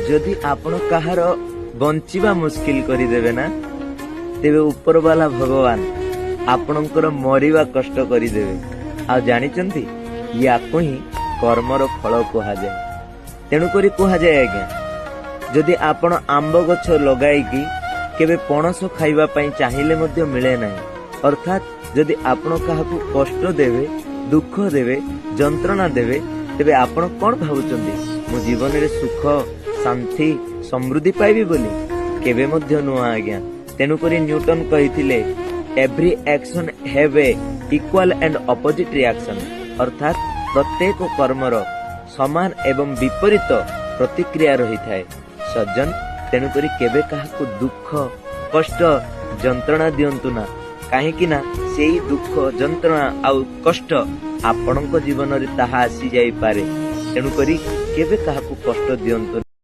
जदि आपण कहार बंचिबा मुश्किल करिदेबे ना तेबे ऊपर वाला भगवान आपणकर मरिबा कष्ट करिदेबे। आ जानिचंती याको ही कर्मर फल कुहा जाए। तेणु करी कुहा जाए आज्ञा जदि आपण आंब गछ लगाईकी केबे पणस खाइबा पई चाहिले मध्य मिले नाही, अर्थात जदि आपण काहाकू कष्ट देबे, दुख देबे, जंत्रणा देबे तेबे आपण कोन भाबुचंदी मो जीवन रे सुख शांति समृद्धि पाइबी बोली? केबे मध्य नुआ आज्ञा। तेणु करी न्यूटन कहिथिले every action have a equal and opposite reaction, अर्थात प्रत्येक कर्मर समान एवं विपरीत प्रतिक्रिया रही थाए। सज्जन तेणु करी केबे काहाकू दुख कष्ट जंत्रणा दियंतु ना, काहेकि ना सेही दुख जंत्रणा आउ कष्ट आपणक जीवन रे ताहा आसी जाई पारे। तेणु करी केबे काहाकू कष्ट दियंतु।